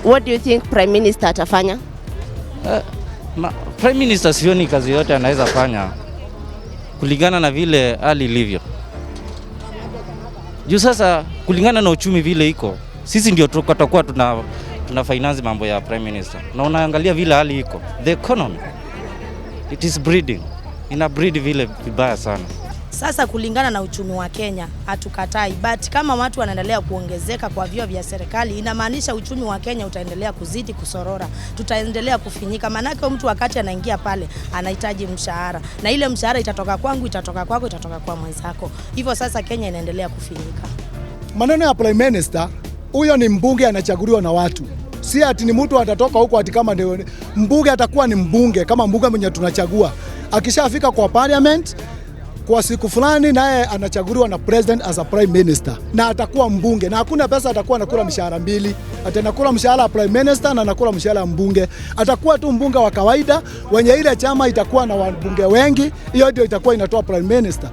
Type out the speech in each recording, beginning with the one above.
What do you think Prime Minister atafanya? Prime Minister sioni kazi yote anaweza fanya kulingana na vile hali ilivyo. Juu sasa kulingana na uchumi vile iko, sisi ndio tutakuwa tuna finance mambo ya Prime Minister. Na unaangalia vile hali iko, the economy, it is breeding. Ina breed vile vibaya sana. Sasa kulingana na uchumi wa Kenya hatukatai, but kama watu wanaendelea kuongezeka kwa vyuo vya serikali, inamaanisha uchumi wa Kenya utaendelea kuzidi kusorora, tutaendelea kufinyika. Manake mtu wakati anaingia pale anahitaji mshahara, na ile mshahara itatoka kwangu, itatoka kwako, itatoka kwa mwenzako. Hivyo sasa Kenya inaendelea kufinyika. Maneno ya Prime Minister, huyo ni mbunge anachaguliwa na watu. Si ati ni mtu atatoka huko ati kama ndio mbunge, atakuwa ni mbunge kama mbunge mwenye tunachagua. Akishafika kwa parliament kwa siku fulani, naye anachaguliwa na president as a prime minister, na atakuwa mbunge, na hakuna pesa atakuwa anakula mshahara mbili. Atanakula mshahara wa prime minister na anakula mshahara wa mbunge. Atakuwa tu mbunge wa kawaida, wenye ile chama itakuwa na wabunge wengi, hiyo ndio itakuwa inatoa prime minister,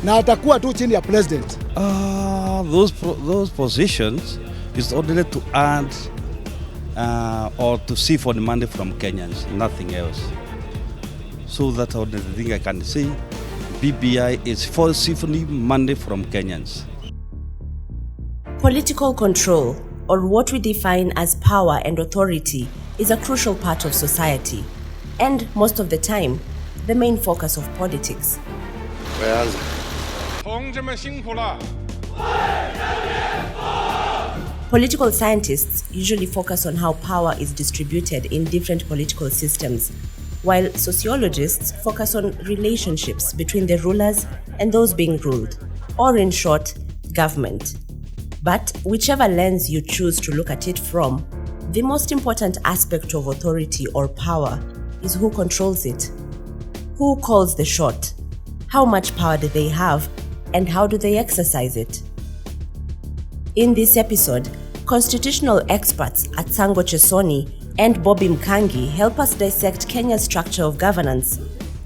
na atakuwa tu chini ya president. Those positions is only to earn or to see for the money from Kenyans, nothing else. So that's the only thing I can say. BBI is for receiving money from Kenyans. Political control, or what we define as power and authority, is a crucial part of society, and most of the time, the main focus of politics. Political scientists usually focus on how power is distributed in different political systems, while sociologists focus on relationships between the rulers and those being ruled, or in short, government. But whichever lens you choose to look at it from, the most important aspect of authority or power is who controls it. Who calls the shot? How much power do they have, and how do they exercise it? In this episode, constitutional experts at Sango Chesoni and Bobby Mkangi help us dissect Kenya's structure of governance.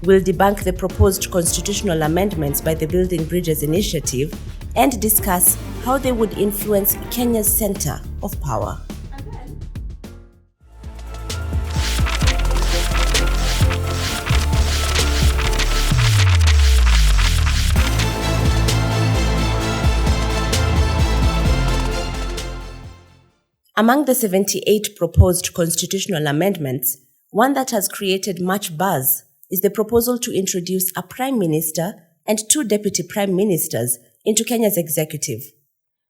We'll debunk the proposed constitutional amendments by the Building Bridges Initiative and discuss how they would influence Kenya's center of power. Among the 78 proposed constitutional amendments, one that has created much buzz is the proposal to introduce a prime minister and 2 deputy prime ministers into Kenya's executive.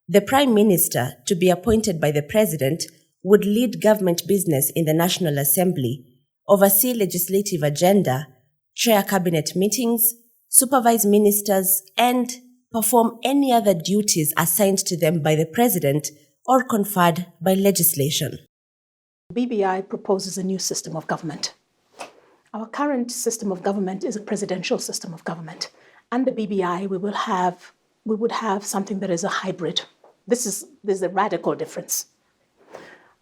The prime minister, to be appointed by the president, would lead government business in the National Assembly, oversee legislative agenda, chair cabinet meetings, supervise ministers, and perform any other duties assigned to them by the president or conferred by legislation. BBI proposes a new system of government. Our current system of government is a presidential system of government. Under BBI, we would have something that is a hybrid. There's a radical difference.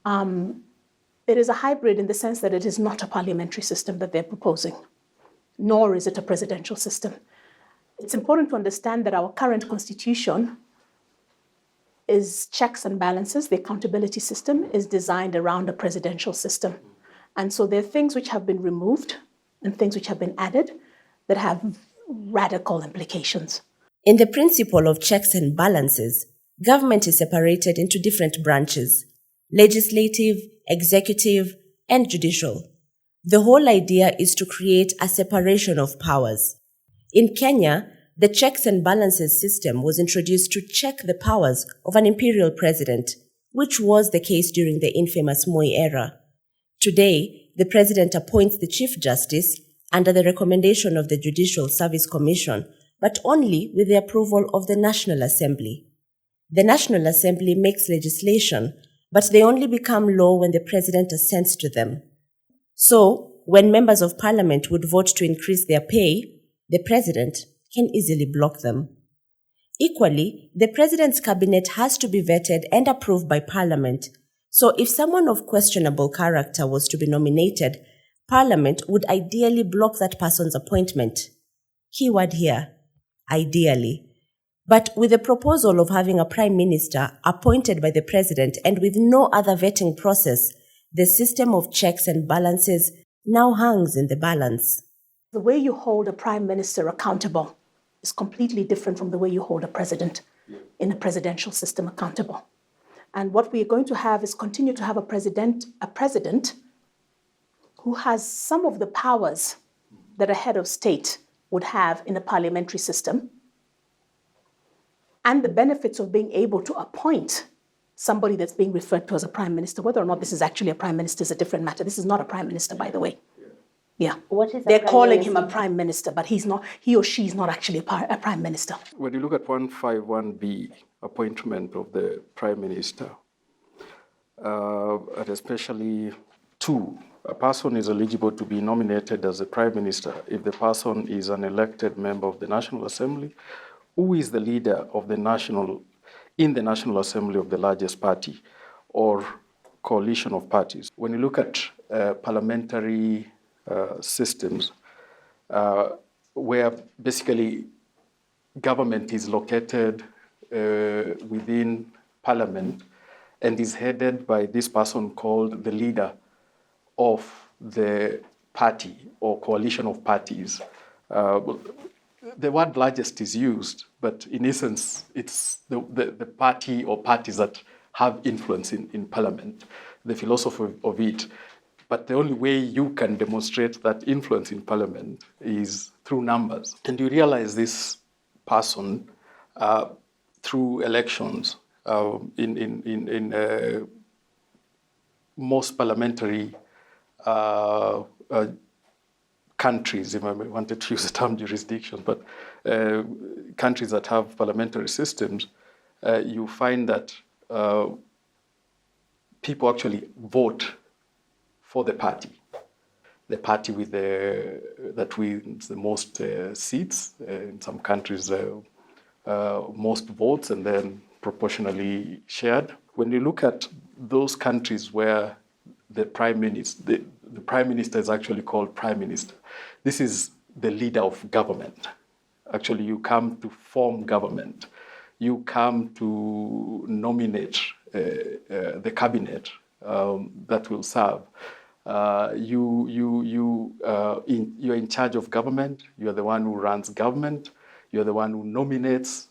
It is a hybrid in the sense that it is not a parliamentary system that they're proposing, nor is it a presidential system. It's important to understand that our current constitution is checks and balances. The accountability system is designed around a presidential system. And so there are things which have been removed and things which have been added that have radical implications. In the principle of checks and balances, government is separated into different branches: legislative, executive, and judicial. The whole idea is to create a separation of powers. In Kenya, the checks and balances system was introduced to check the powers of an imperial president, which was the case during the infamous Moi era. Today, the president appoints the Chief Justice under the recommendation of the Judicial Service Commission, but only with the approval of the National Assembly. The National Assembly makes legislation, but they only become law when the president assents to them. So, when members of parliament would vote to increase their pay, the president can easily block them. Equally, the president's cabinet has to be vetted and approved by parliament. So if someone of questionable character was to be nominated, parliament would ideally block that person's appointment. Keyword here, ideally. But with the proposal of having a prime minister appointed by the president and with no other vetting process, the system of checks and balances now hangs in the balance. The way you hold a prime minister accountable is completely different from the way you hold a president in a presidential system accountable. And what we are going to have is continue to have a president who has some of the powers that a head of state would have in a parliamentary system, and the benefits of being able to appoint somebody that's being referred to as a prime minister. Whether or not this is actually a prime minister is a different matter. This is not a prime minister, by the way. Yeah. What is They're calling him a prime minister, but he's not. He or she is not actually a prime minister. When you look at 151B, appointment of the prime minister, and especially 2, a person is eligible to be nominated as a prime minister if the person is an elected member of the National Assembly, who is the leader of the National Assembly of the largest party or coalition of parties. When you look at parliamentary systems, where basically government is located within parliament and is headed by this person called the leader of the party or coalition of parties. The word largest is used, but in essence, it's the party or parties that have influence in parliament, the philosophy of it. But the only way you can demonstrate that influence in parliament is through numbers. And you realize this person through elections in most parliamentary countries, if I wanted to use the term jurisdiction, but countries that have parliamentary systems, you find that people actually vote for the party with that wins the most seats. In some countries, most votes, and then proportionally shared. When you look at those countries where the prime minister is actually called prime minister, this is the leader of government. Actually, you come to form government. You come to nominate the cabinet that will serve. You're in charge of government. You're the one who runs government. You're the one who nominates,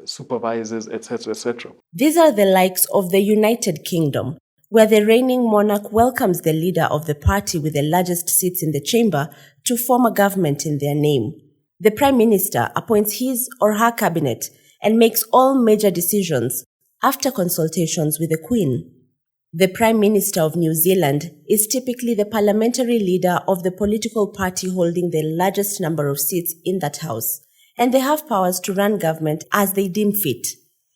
supervises, etc., etc. These are the likes of the United Kingdom, where the reigning monarch welcomes the leader of the party with the largest seats in the chamber to form a government in their name. The Prime Minister appoints his or her cabinet and makes all major decisions after consultations with the Queen. The Prime Minister of New Zealand is typically the parliamentary leader of the political party holding the largest number of seats in that house, and they have powers to run government as they deem fit.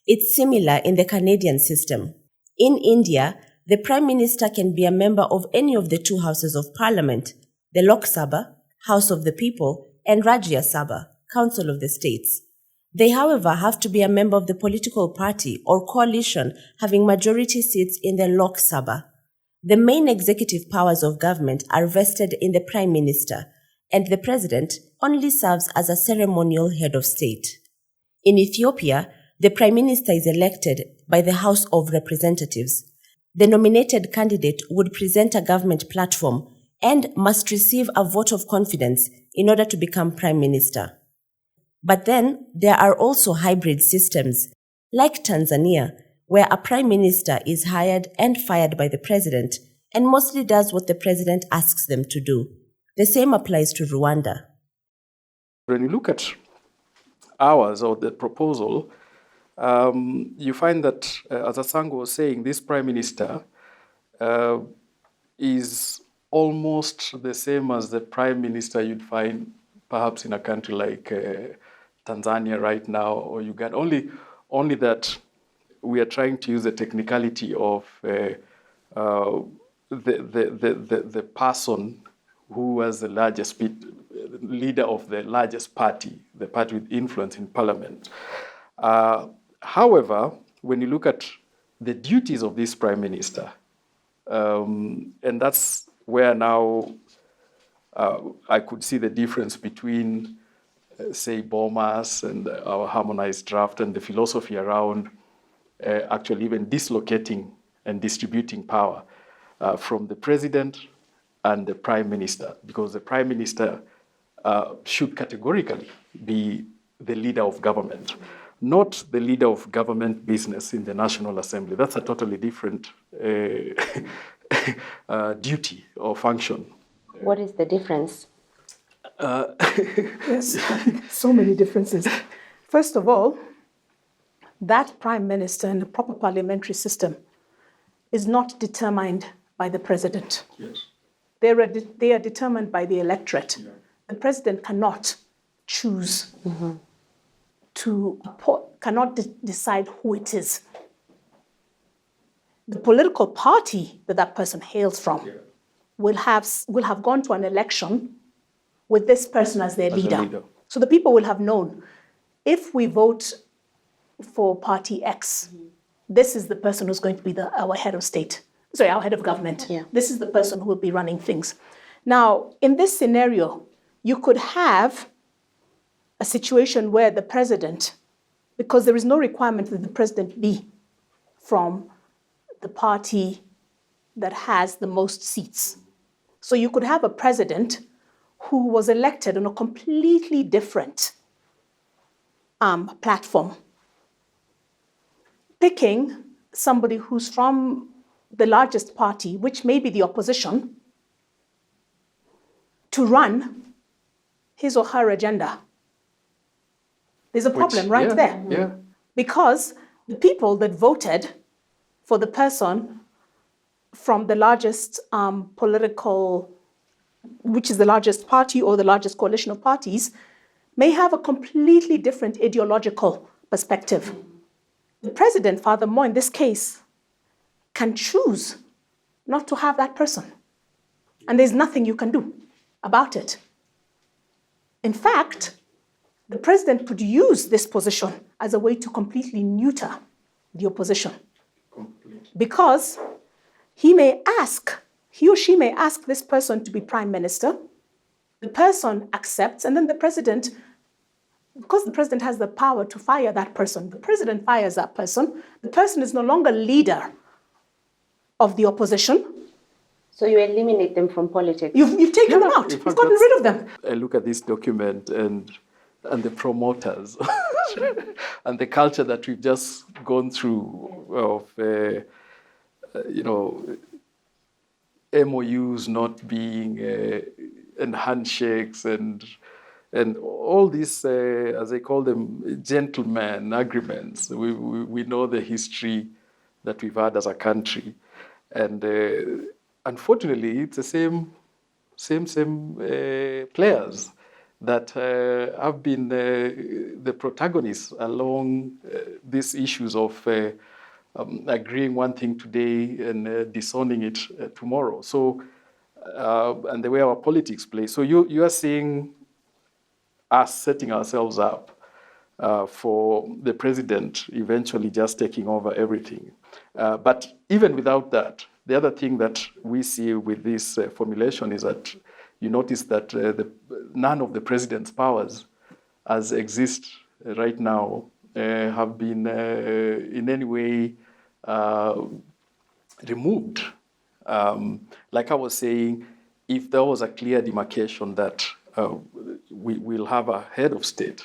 It's similar in the Canadian system. In India, the Prime Minister can be a member of any of the 2 houses of parliament, the Lok Sabha, House of the People, and Rajya Sabha, Council of the States. They, however, have to be a member of the political party or coalition having majority seats in the Lok Sabha. The main executive powers of government are vested in the Prime Minister, and the President only serves as a ceremonial head of state. In Ethiopia, the Prime Minister is elected by the House of Representatives. The nominated candidate would present a government platform and must receive a vote of confidence in order to become Prime Minister. But then there are also hybrid systems, like Tanzania, where a Prime Minister is hired and fired by the President and mostly does what the President asks them to do. The same applies to Rwanda. When you look at ours or the proposal, you find that, as Asango was saying, this Prime Minister is almost the same as the Prime Minister you'd find perhaps in a country like Tanzania right now or Uganda. Only that we are trying to use the technicality of the person who was the largest leader of the largest party, the party with influence in parliament. However, when you look at the duties of this Prime Minister, and that's where now I could see the difference between, say, BOMAS and our harmonized draft and the philosophy around actually even dislocating and distributing power. from the president and the prime minister, because the prime minister should categorically be the leader of government, not the leader of government business in the National Assembly. That's a totally different duty or function. What is the difference? Yes, so many differences. First of all, that prime minister in the proper parliamentary system is not determined by the president. Yes. They are determined by the electorate. Yeah. The president cannot choose cannot decide who it is. The political party that person hails from will have gone to an election with this person as their leader. So the people will have known, if we vote for party X, this is the person who's going to be our head of state. Sorry, our head of government. Yeah. This is the person who will be running things. Now, in this scenario, you could have a situation where the president, because there is no requirement that the president be from the party that has the most seats. So you could have a president who was elected on a completely different platform, picking somebody who's from the largest party, which may be the opposition, to run his or her agenda. There's a problem there. Yeah. Because the people that voted for the person from the largest political, which is the largest party or the largest coalition of parties, may have a completely different ideological perspective. The president, furthermore, in this case, can choose not to have that person. And there's nothing you can do about it. In fact, the president could use this position as a way to completely neuter the opposition. Because he or she may ask this person to be prime minister, the person accepts, and then the president, because the president has the power to fire that person, the president fires that person, the person is no longer leader of the opposition. So you eliminate them from politics? You've taken them out. You've gotten rid of them. I look at this document and the promoters and the culture that we've just gone through of, MOUs not being, and handshakes and all these, as I call them, gentleman agreements. We know the history that we've had as a country. And unfortunately, it's the same players that have been the protagonists along these issues of agreeing one thing today and disowning it tomorrow. So, and the way our politics play. So you are seeing us setting ourselves up for the president eventually just taking over everything. But even without that, the other thing that we see with this formulation is that you notice that none of the president's powers as exist right now have been in any way removed. Like I was saying, if there was a clear demarcation that we will have a head of state,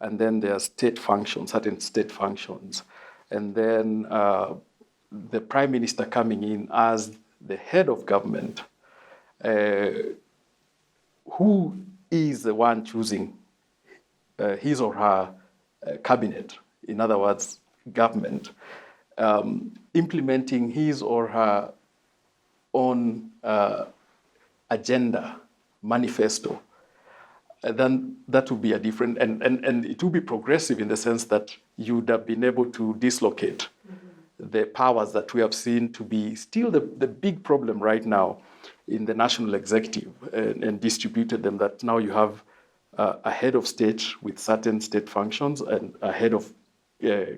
and then there are state functions, certain state functions, and then the prime minister coming in as the head of government, who is the one choosing his or her cabinet, in other words, government, implementing his or her own agenda, manifesto, then that would be a different, and it will be progressive in the sense that you would have been able to dislocate the powers that we have seen to be still the big problem right now in the national executive, and distributed them, that now you have a head of state with certain state functions and a head of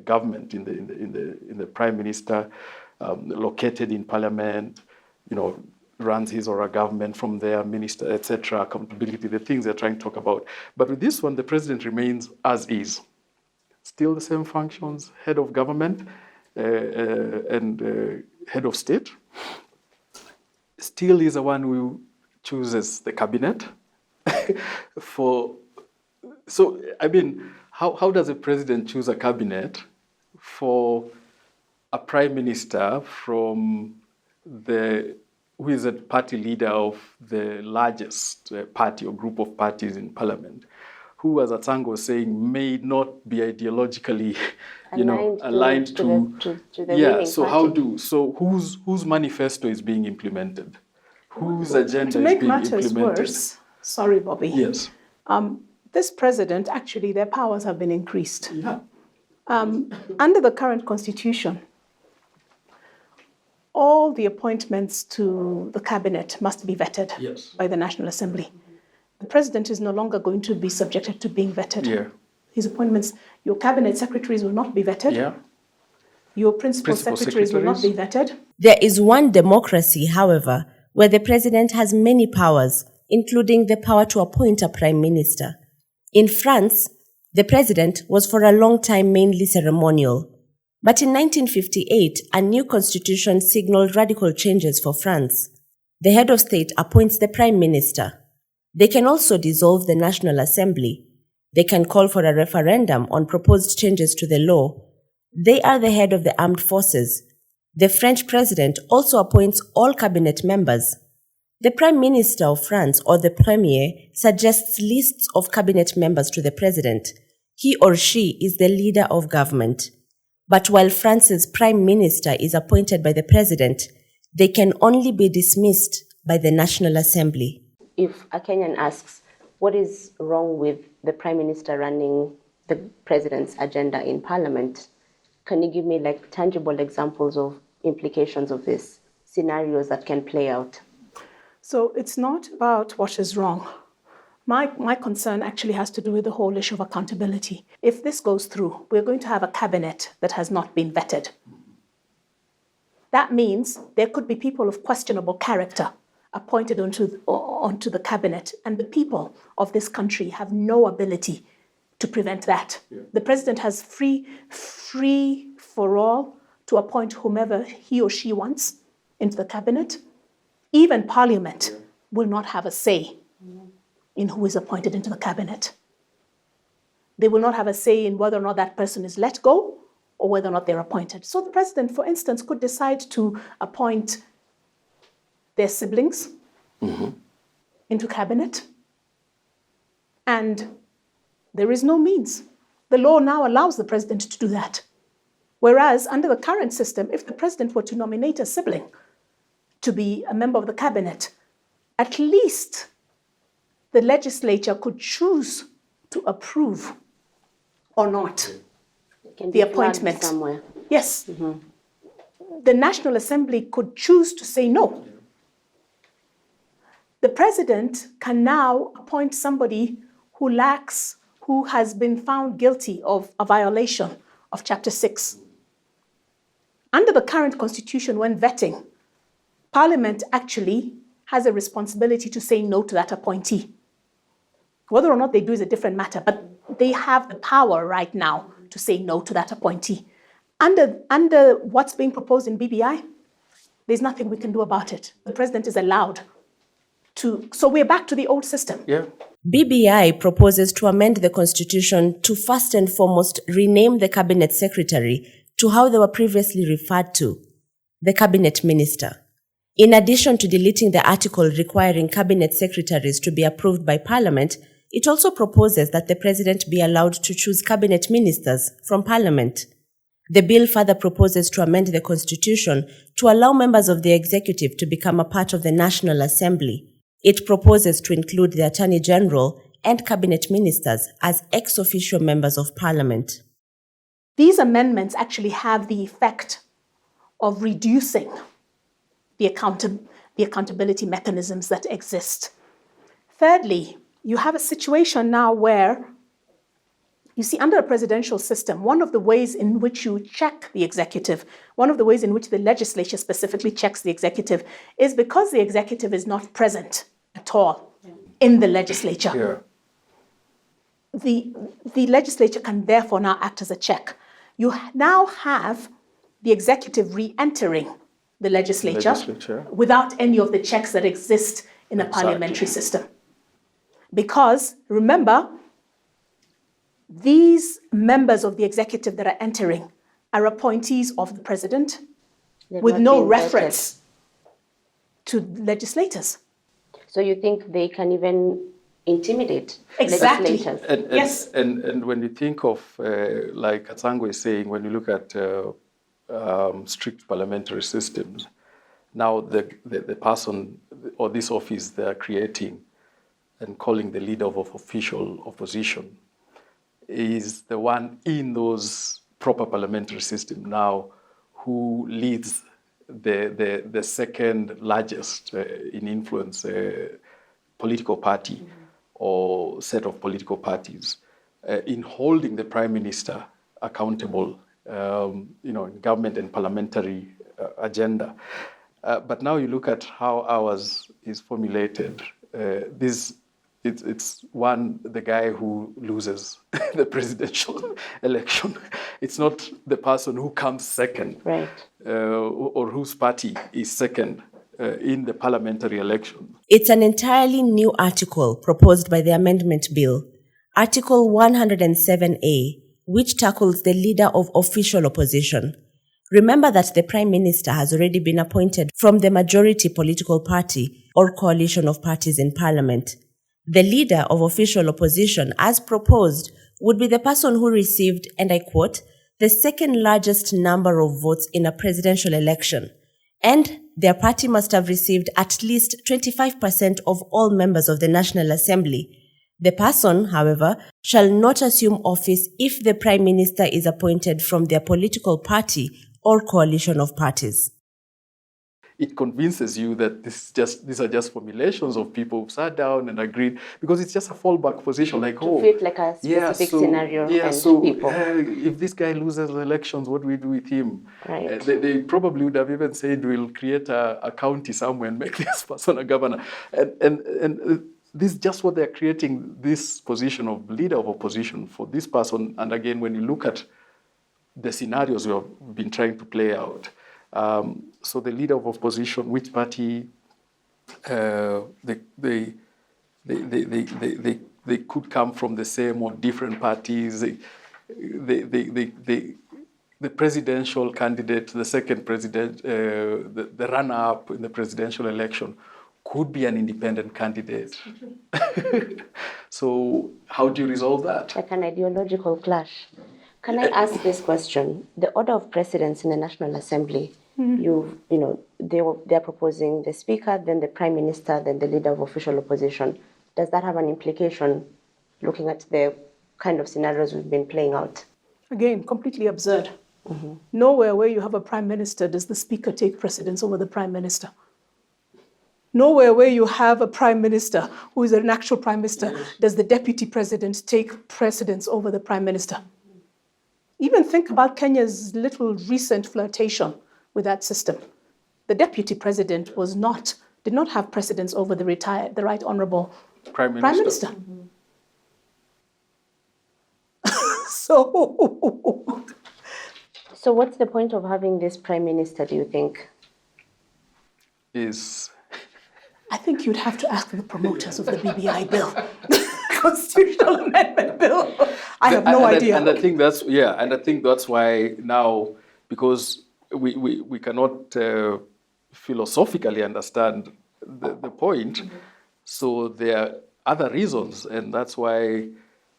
government in the prime minister, located in parliament, runs his or her government from there, minister, etc., accountability, the things they're trying to talk about. But with this one, the president remains as is. Still the same functions, head of government and head of state. still is the one who chooses the cabinet. So, I mean, how does a president choose a cabinet for a prime minister from who is a party leader of the largest party or group of parties in parliament, who, as Atango was saying, may not be ideologically, aligned to the ruling party. So whose manifesto is being implemented? Whose agenda To is make being matters implemented? worse, sorry, Bobby. Yes. This president, actually, their powers have been increased. Yeah. Under the current constitution, all the appointments to the cabinet must be vetted by the National Assembly. The president is no longer going to be subjected to being vetted. Yeah. His appointments, your cabinet secretaries will not be vetted. Yeah. Your principal secretaries will not be vetted. There is one democracy, however, where the president has many powers, including the power to appoint a prime minister. In France, the president was for a long time mainly ceremonial. But in 1958, a new constitution signaled radical changes for France. The head of state appoints the prime minister. They can also dissolve the National Assembly. They can call for a referendum on proposed changes to the law. They are the head of the armed forces. The French president also appoints all cabinet members. The Prime Minister of France, or the Premier, suggests lists of cabinet members to the president. He or she is the leader of government. But while France's Prime Minister is appointed by the president, they can only be dismissed by the National Assembly. If a Kenyan asks, what is wrong with the Prime Minister running the president's agenda in Parliament, can you give me tangible examples of implications of this, scenarios that can play out? So it's not about what is wrong. My concern actually has to do with the whole issue of accountability. If this goes through, we're going to have a cabinet that has not been vetted. That means there could be people of questionable character appointed onto the cabinet, and the people of this country have no ability to prevent that. Yeah. The president has free for all to appoint whomever he or she wants into the cabinet. Even Parliament will not have a say in who is appointed into the cabinet. They will not have a say in whether or not that person is let go or whether or not they're appointed. So the president, for instance, could decide to appoint their siblings into cabinet, and there is no means. The law now allows the president to do that. Whereas under the current system, if the president were to nominate a sibling to be a member of the cabinet, at least the legislature could choose to approve or not the appointment. Somewhere. Yes. The National Assembly could choose to say no. The president can now appoint somebody who has been found guilty of a violation of Chapter 6. Under the current constitution, when vetting, Parliament actually has a responsibility to say no to that appointee. Whether or not they do is a different matter, but they have the power right now to say no to that appointee. Under what's being proposed in BBI, there's nothing we can do about it. The president is allowed to. So we're back to the old system. Yeah. BBI proposes to amend the constitution to first and foremost rename the cabinet secretary to how they were previously referred to, the cabinet minister. In addition to deleting the article requiring cabinet secretaries to be approved by Parliament, it also proposes that the president be allowed to choose cabinet ministers from Parliament. The bill further proposes to amend the constitution to allow members of the executive to become a part of the National Assembly. It proposes to include the Attorney General and cabinet ministers as ex officio members of Parliament. These amendments actually have the effect of reducing the accountability mechanisms that exist. Thirdly, you have a situation now where, you see, under a presidential system, one of the ways in which you check the executive, one of the ways in which the legislature specifically checks the executive, is because the executive is not present at all in the legislature. Yeah. The legislature can therefore now act as a check. You now have the executive re-entering the legislature, without any of the checks that exist in a parliamentary system. Because remember, these members of the executive that are entering are appointees of the president with no reference to legislators. So you think they can even intimidate legislators? Yes. And when you think of, like Katsango is saying, when you look at strict parliamentary systems, now the person or this office they are creating and calling the leader of official opposition is the one in those proper parliamentary system now who leads the second largest in influence political party or set of political parties in holding the prime minister accountable, in government and parliamentary agenda. But now you look at how ours is formulated. It's the guy who loses the presidential election. It's not the person who comes second, right, or whose party is second in the parliamentary election. It's an entirely new article proposed by the amendment bill, Article 107A, which tackles the leader of official opposition. Remember that the Prime Minister has already been appointed from the majority political party or coalition of parties in Parliament. The leader of official opposition, as proposed, would be the person who received, and I quote, the second largest number of votes in a presidential election, and their party must have received at least 25% of all members of the National Assembly. The person, however, shall not assume office if the Prime Minister is appointed from their political party or coalition of parties. It convinces you that these are just formulations of people who sat down and agreed, because it's just a fallback position, like, to fit like a specific scenario and people. If this guy loses the elections, what do we do with him? Right. They probably would have even said, we'll create a county somewhere and make this person a governor. And this is just what they're creating, this position of leader of opposition for this person. And again, when you look at the scenarios we have been trying to play out, so the leader of opposition, which party, they could come from the same or different parties. The presidential candidate, the second president, the runner-up in the presidential election could be an independent candidate. So how do you resolve that? Like an ideological clash. Can I ask this question? The order of precedence in the National Assembly, they're proposing the Speaker, then the Prime Minister, then the leader of official opposition. Does that have an implication, looking at the kind of scenarios we've been playing out? Again, completely absurd. Nowhere where you have a Prime Minister does the Speaker take precedence over the Prime Minister. Nowhere where you have a Prime Minister who is an actual Prime Minister does the Deputy President take precedence over the Prime Minister. Even think about Kenya's little recent flirtation with that system. The Deputy President did not have precedence over the Right Honourable Prime Minister. So what's the point of having this Prime Minister, do you think? I think you'd have to ask the promoters of the BBI bill, Constitutional Amendment Bill. I have no idea. And I think that's why now, because we cannot philosophically understand the point, so there are other reasons, and that's why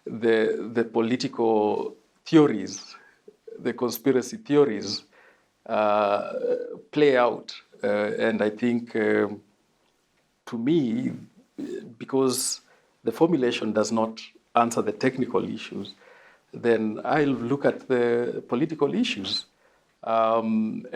the political theories, the conspiracy theories play out. And I think, to me, because the formulation does not answer the technical issues, then I'll look at the political issues. And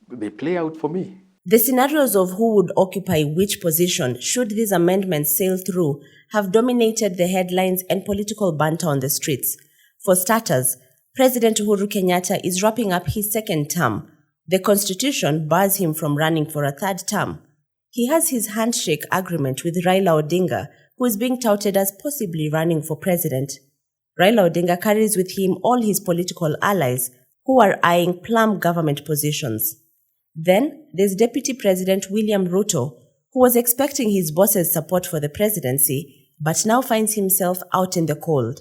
they play out for me. The scenarios of who would occupy which position should these amendments sail through have dominated the headlines and political banter on the streets. For starters, President Uhuru Kenyatta is wrapping up his second term. The Constitution bars him from running for a third term. He has his handshake agreement with Raila Odinga, who is being touted as possibly running for president. Raila Odinga carries with him all his political allies, who are eyeing plum government positions. Then there's Deputy President William Ruto, who was expecting his boss's support for the presidency, but now finds himself out in the cold.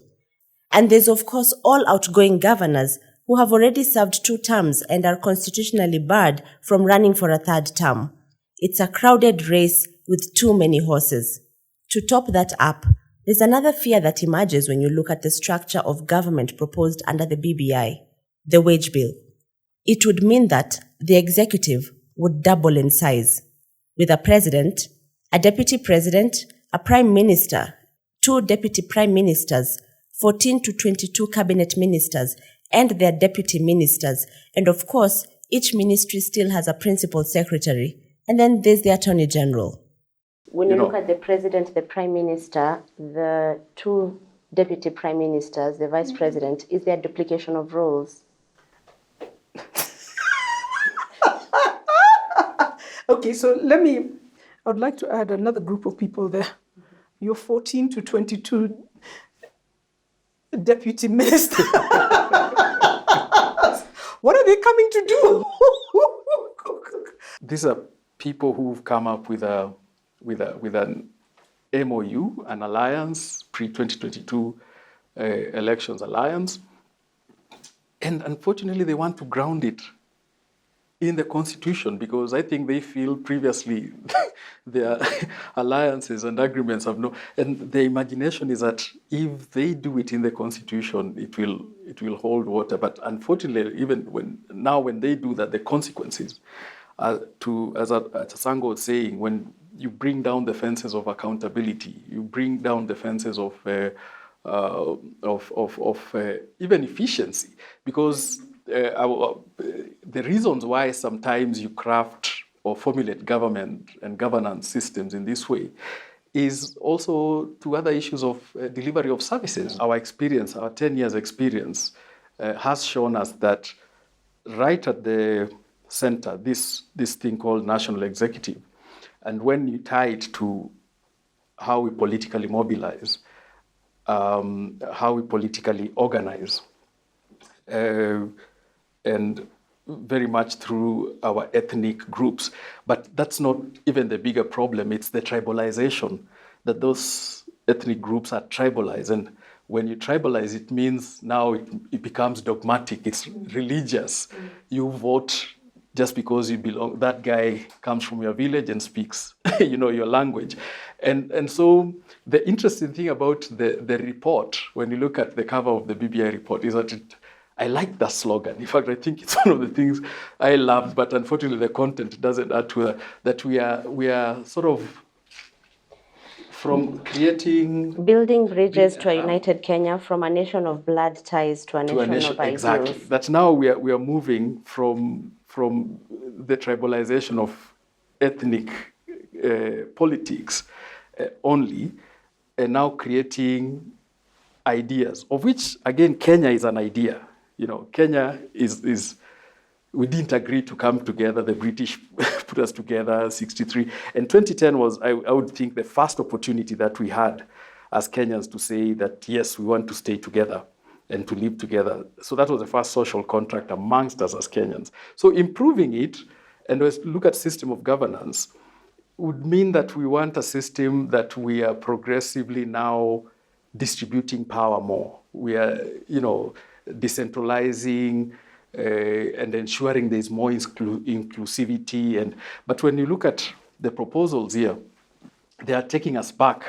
And there's of course all outgoing governors who have already served 2 terms and are constitutionally barred from running for a 3rd term. It's a crowded race with too many horses. To top that up, there's another fear that emerges when you look at the structure of government proposed under the BBI, the wage bill. It would mean that the executive would double in size, with a president, a deputy president, a prime minister, 2 deputy prime ministers, 14 to 22 cabinet ministers, and their deputy ministers. And of course, each ministry still has a principal secretary. And then there's the attorney general. When you look at the president, the prime minister, the 2 deputy prime ministers, the vice president, is there duplication of roles? Okay, so I would like to add another group of people there. Your 14 to 22 deputy ministers. What are they coming to do? These are people who've come up with an MOU, an alliance, pre-2022 elections alliance. And unfortunately, they want to ground it in the Constitution, because I think they feel previously their alliances and agreements have no, and the imagination is that if they do it in the Constitution, it will hold water. But unfortunately, even when they do that, the consequences are to, as Sango was saying, when you bring down the fences of accountability, you bring down the fences of even efficiency, because the reasons why sometimes you craft or formulate government and governance systems in this way is also to other issues of delivery of services. Our experience, our 10 years experience, has shown us that right at the center, this thing called national executive, and when you tie it to how we politically mobilize, how we politically organize, and very much through our ethnic groups. But that's not even the bigger problem. It's the tribalization, that those ethnic groups are tribalized. And when you tribalize, it means now it becomes dogmatic. It's religious. You vote just because you belong. That guy comes from your village and speaks, your language. And so the interesting thing about the report, when you look at the cover of the BBI report, is that I like that slogan. In fact, I think it's one of the things I love, but unfortunately the content doesn't add to that. We are sort of from building bridges to a united Kenya, from a nation of blood ties to a nation of ideals. Exactly. That now we are moving from the tribalization of ethnic politics only, and now creating ideas, of which again Kenya is an idea. Kenya is we didn't agree to come together. The British put us together, 63. And 2010 was, I would think, the first opportunity that we had as Kenyans to say that, yes, we want to stay together and to live together. So that was the first social contract amongst us as Kenyans. So improving it, and let's look at system of governance, would mean that we want a system that we are progressively now distributing power more. We are, decentralizing and ensuring there's more inclusivity. But when you look at the proposals here, they are taking us back.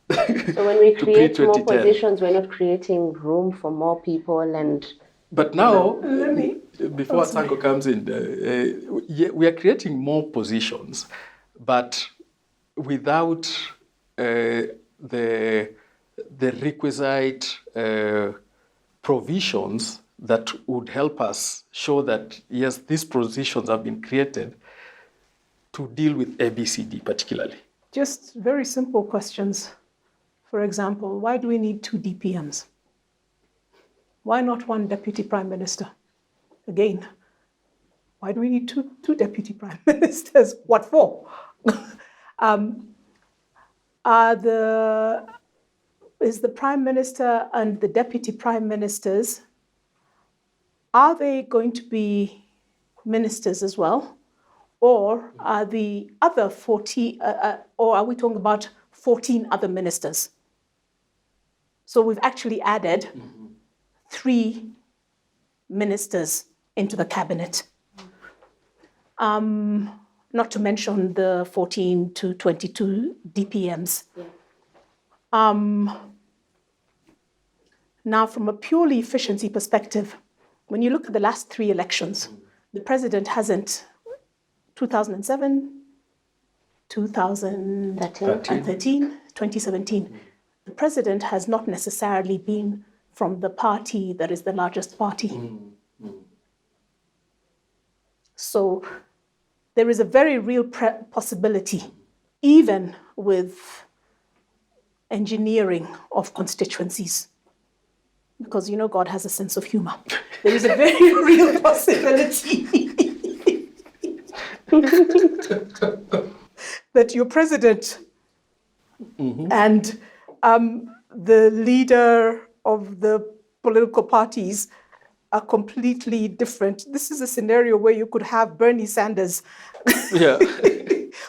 So when we create more positions, we're not creating room for more people. But now, before Sanko comes in, we are creating more positions, but without the requisite provisions that would help us show that, yes, these positions have been created to deal with ABCD particularly. Just very simple questions. For example, why do we need 2 DPMs? Why not 1 deputy prime minister? Again, why do we need two deputy prime ministers? What for? Is the prime minister and the deputy prime ministers Are they going to be ministers as well? Or are the other 40, or are we talking about 14 other ministers? So we've actually added 3 ministers into the cabinet. Not to mention the 14 to 22 DPMs. Now, from a purely efficiency perspective, when you look at the last 3 elections, the president hasn't, 2007, 2013, 2017, the president has not necessarily been from the party that is the largest party. So there is a very real possibility, even with engineering of constituencies, because you know God has a sense of humor. There is a very real possibility that your president and the leader of the political parties are completely different. This is a scenario where you could have Bernie Sanders,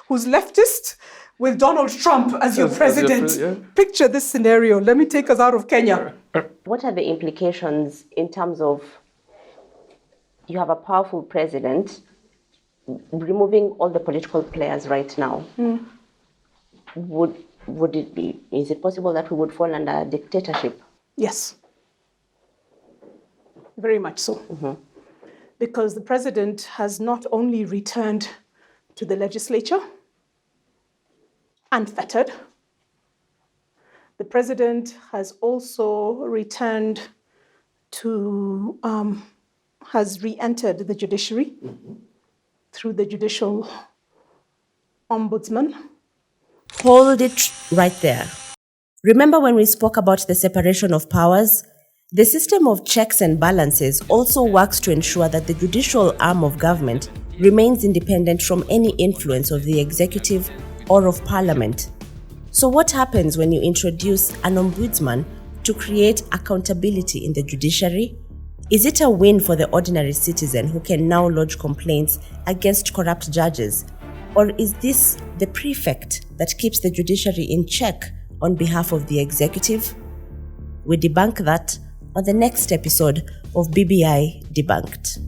who's leftist, with Donald Trump as your president. Picture this scenario. Let me take us out of Kenya. What are the implications in terms of you have a powerful president removing all the political players right now? Would it be, is it possible that we would fall under dictatorship? Yes. Very much so. Because the president has not only returned to the legislature unfettered, the president has also returned to, has re-entered the judiciary through the judicial ombudsman. Hold it right there. Remember when we spoke about the separation of powers? The system of checks and balances also works to ensure that the judicial arm of government remains independent from any influence of the executive or of parliament. So what happens when you introduce an ombudsman to create accountability in the judiciary? Is it a win for the ordinary citizen who can now lodge complaints against corrupt judges? Or is this the prefect that keeps the judiciary in check on behalf of the executive? We debunk that on the next episode of BBI Debunked.